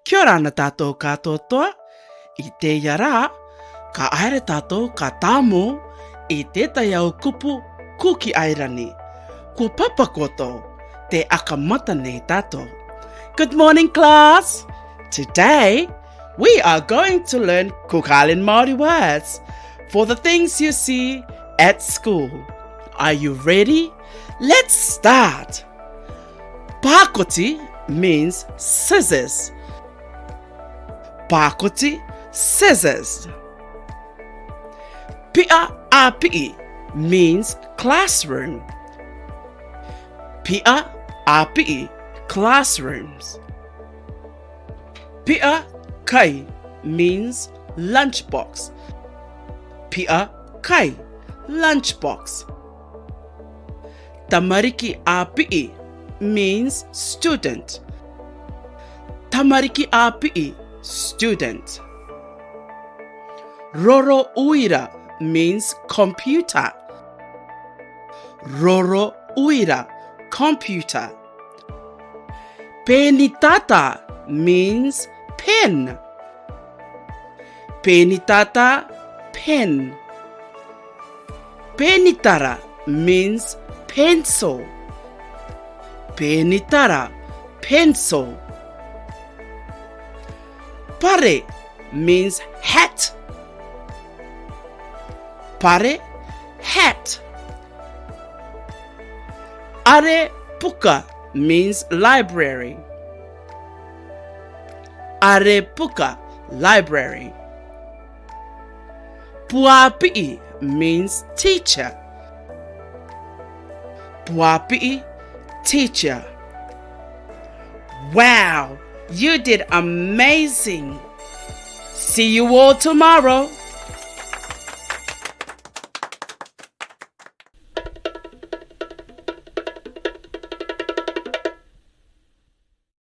Kia ora ana tātou katoa, I te iara, ka aere tātou ka tāmo I tētai au kupu kuki airani. Ko papakoto, te akamata nei tātou. Good morning, class! Today, we are going to learn Cook Island Māori words for the things you see at school. Are you ready? Let's start! Pakoti means scissors. Pakoti, scissors. Pia apii means classroom. Pia apii, classrooms. Pia kai means lunchbox. Pia kai, lunchbox. Tamariki apii means student. Tamariki apii, student. Roro uira means computer. Roro uira, computer. Penitata means pen. Penitata, pen. Penitara means pencil. Penitara, pencil. Pare means hat. Pare, hat. Are puka means library. Are puka, library. Puapii means teacher. Puapii, teacher. Wow, you did amazing. See you all tomorrow.